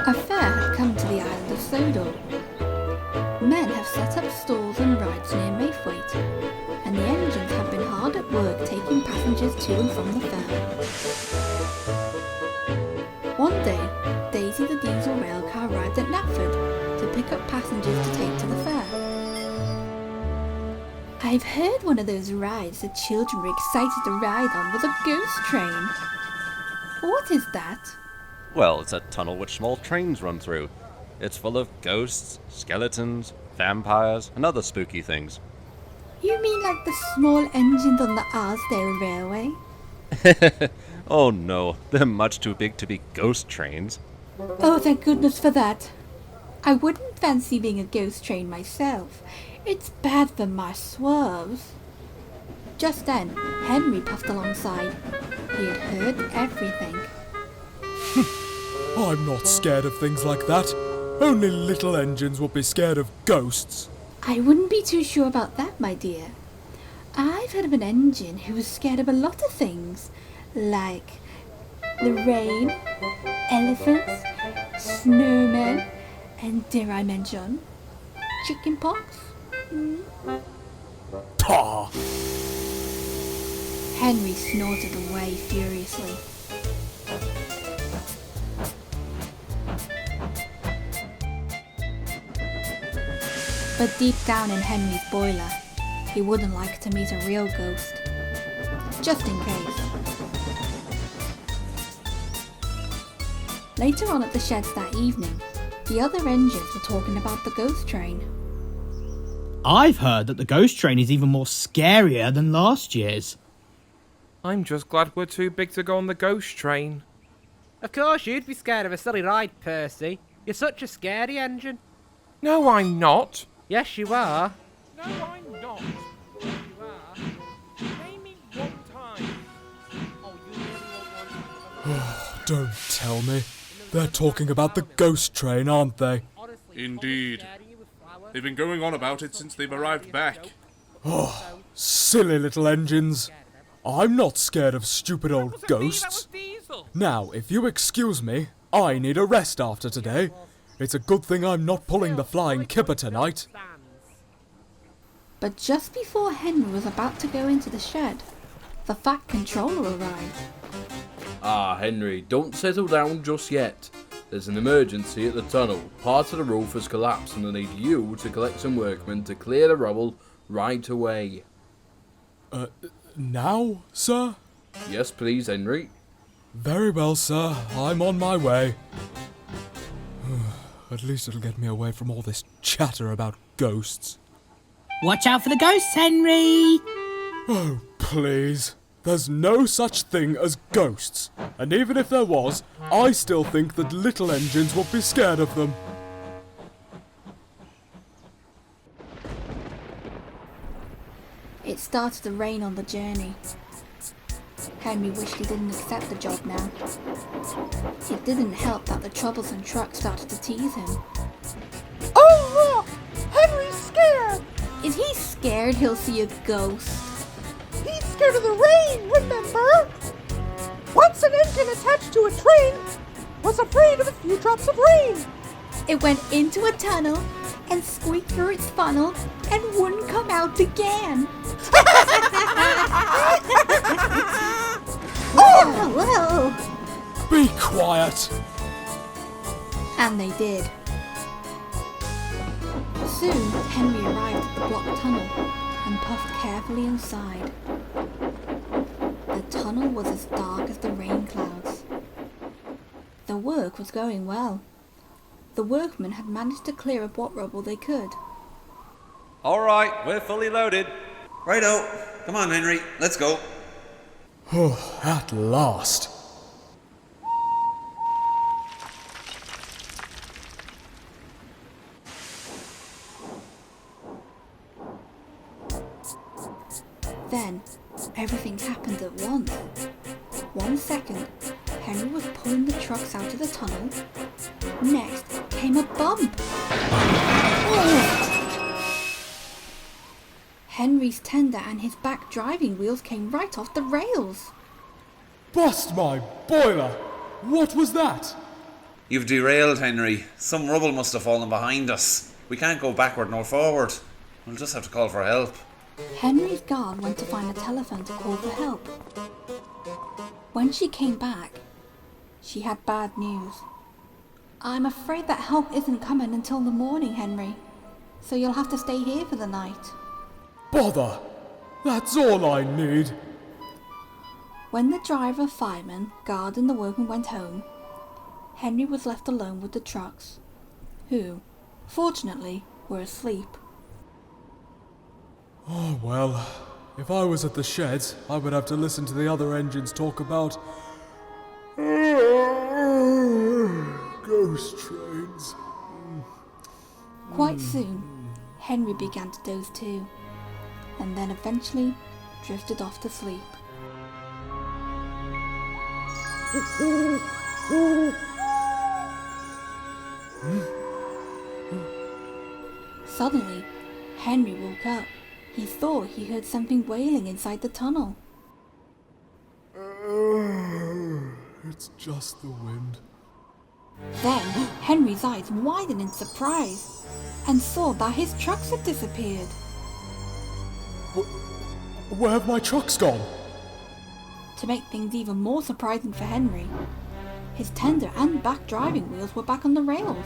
A fair had come to the island of Sodor. Men have set up stalls and rides near Maythwaite, and the engines have been hard at work taking passengers to and from the fair. One day, Daisy the diesel railcar arrived at Knapford to pick up passengers to take to the fair. I've heard one of those rides that children were excited to ride on was a ghost train. What is that? Well, it's a tunnel which small trains run through. It's full of ghosts, skeletons, vampires, and other spooky things. You mean like the small engines on the Arsdale Railway? Oh no, they're much too big to be ghost trains. Oh, thank goodness for that. I wouldn't fancy being a ghost train myself. It's bad for my swerves. Just then, Henry puffed alongside. He had heard everything. I'm not scared of things like that. Only little engines would be scared of ghosts. I wouldn't be too sure about that, my dear. I've heard of an engine who was scared of a lot of things, like the rain, elephants, snowmen, and dare I mention, chicken pox? Pah! Henry snorted away furiously. But deep down in Henry's boiler, he wouldn't like to meet a real ghost. Just in case. Later on at the sheds that evening, the other engines were talking about the ghost train. I've heard that the ghost train is even more scarier than last year's. I'm just glad we're too big to go on the ghost train. Of course you'd be scared of a silly ride, Percy. You're such a scary engine. No, I'm not. Yes, you are. No, I'm not. You are. Name me one time. Oh, you really won't want to. Don't tell me. They're talking about the ghost train, aren't they? Indeed. They've been going on about it since they've arrived back. Oh, silly little engines. I'm not scared of stupid old ghosts. Now, if you excuse me, I need a rest after today. It's a good thing I'm not pulling the flying kipper tonight. But just before Henry was about to go into the shed, the Fat Controller arrived. Ah, Henry, don't settle down just yet. There's an emergency at the tunnel. Part of the roof has collapsed and I need you to collect some workmen to clear the rubble right away. Now, sir? Yes, please, Henry. Very well, sir. I'm on my way. At least it'll get me away from all this chatter about ghosts. Watch out for the ghosts, Henry! Oh, please. There's no such thing as ghosts. And even if there was, I still think that little engines would be scared of them. It started to rain on the journey. Henry wished he didn't accept the job now. It didn't help that the Troublesome Truck started to tease him. Oh look! Henry's scared! Is he scared he'll see a ghost? He's scared of the rain, remember? Once an engine attached to a train was afraid of a few drops of rain. It went into a tunnel and squeaked through its funnel and wouldn't come out again. Oh, well. Be quiet! And they did. Soon, Henry arrived at the blocked tunnel and puffed carefully inside. The tunnel was as dark as the rain clouds. The work was going well. The workmen had managed to clear up what rubble they could. All right, we're fully loaded. Righto. Come on, Henry. Let's go. Oh, at last. Then, everything happened at once. 1 second, Henry was pulling the trucks out of the tunnel. Next came a bump. Henry's tender and his back driving wheels came right off the rails. Bust my boiler! What was that? You've derailed, Henry. Some rubble must have fallen behind us. We can't go backward nor forward. We'll just have to call for help. Henry's guard went to find a telephone to call for help. When she came back, she had bad news. I'm afraid that help isn't coming until the morning, Henry. So you'll have to stay here for the night. Bother! That's all I need. When the driver, fireman, guard and the workman went home, Henry was left alone with the trucks, who, fortunately, were asleep. Oh well, if I was at the sheds, I would have to listen to the other engines talk about ghost trains. Quite soon, Henry began to doze too, and then eventually drifted off to sleep. Suddenly, Henry woke up. He thought he heard something wailing inside the tunnel. It's just the wind. Then, Henry's eyes widened in surprise and saw that his trucks had disappeared. Where have my trucks gone? To make things even more surprising for Henry, his tender and back driving wheels were back on the rails.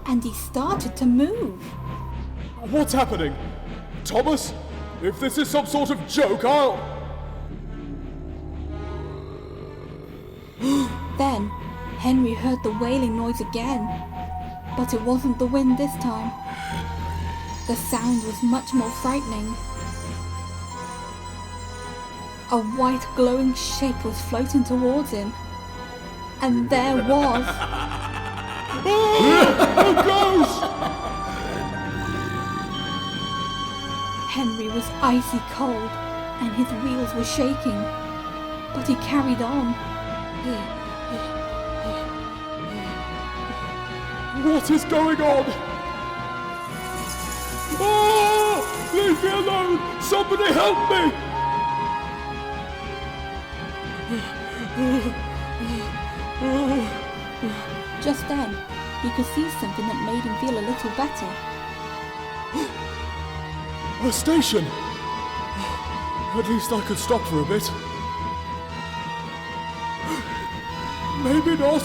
And he started to move. What's happening? Thomas, if this is some sort of joke, I'll... Then, Henry heard the wailing noise again, but it wasn't the wind this time. The sound was much more frightening. A white glowing shape was floating towards him, and there was... A ghost! Henry was icy cold, and his wheels were shaking, but he carried on. What is going on? Oh! Leave me alone! Somebody help me! Just then, he could see something that made him feel a little better. A station! At least I could stop for a bit. Maybe not.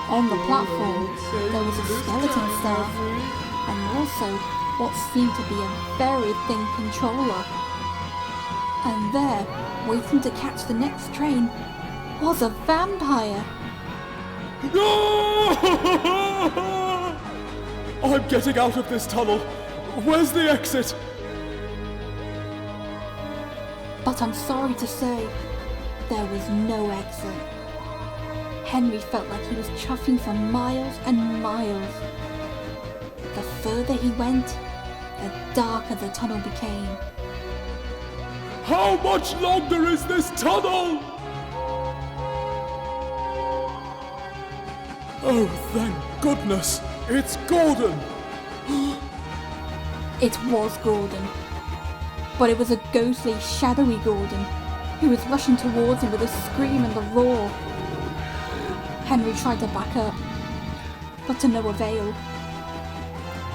On the platform, there was a skeleton staff, and also what seemed to be a very thin controller. And there, waiting to catch the next train, was a vampire. No! I'm getting out of this tunnel. Where's the exit? But I'm sorry to say, there was no exit. Henry felt like he was chuffing for miles and miles. The further he went, the darker the tunnel became. How much longer is this tunnel? Oh, thank goodness! It's Gordon! It was Gordon. But it was a ghostly, shadowy Gordon, who was rushing towards him with a scream and a roar. Henry tried to back up, but to no avail.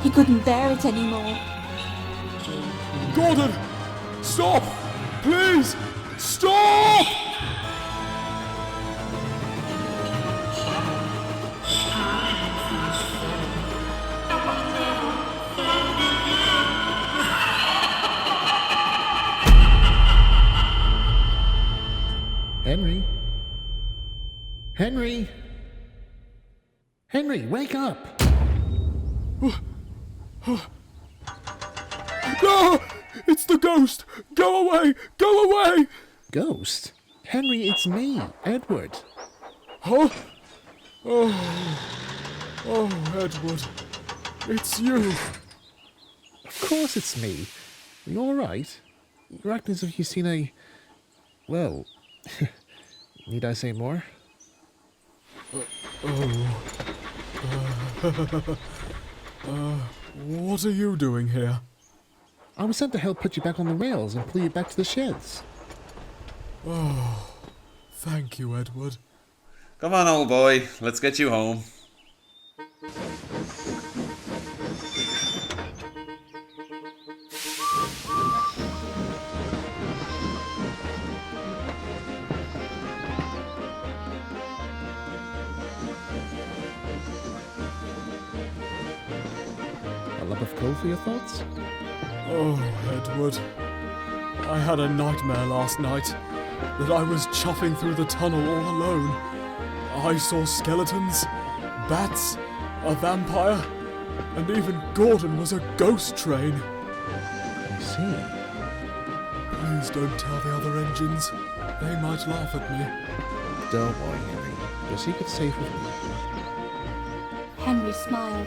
He couldn't bear it anymore. Gordon! Stop! Please! Stop! Henry? Henry? Henry, wake up! No! It's the ghost! Go away! Go away! Ghost? Henry, it's me, Edward. Huh? Oh, Edward. It's you. Of course it's me. Are you alright? You're acting as if you've seen a... Well... Need I say more? What are you doing here? I was sent to help put you back on the rails and pull you back to the sheds. Oh, thank you, Edward. Come on, old boy, let's get you home. A lump of coal for your thoughts? Oh, Edward. I had a nightmare last night that I was chuffing through the tunnel all alone. I saw skeletons, bats, a vampire, and even Gordon was a ghost train. I see. Please don't tell the other engines. They might laugh at me. Don't worry, Henry. Your secret's safe with me. Henry smiled.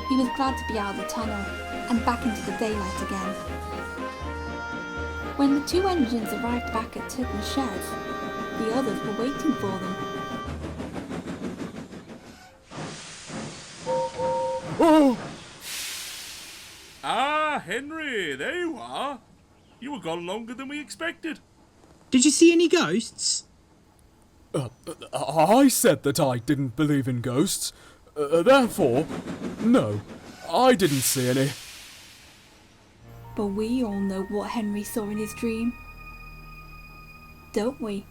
He was glad to be out of the tunnel and back into the daylight again. When the two engines arrived back at Turton's shed, the others were waiting for them. Oh! Ah, Henry, there you are. You were gone longer than we expected. Did you see any ghosts? I said that I didn't believe in ghosts. Therefore, no, I didn't see any. But we all know what Henry saw in his dream. Don't we?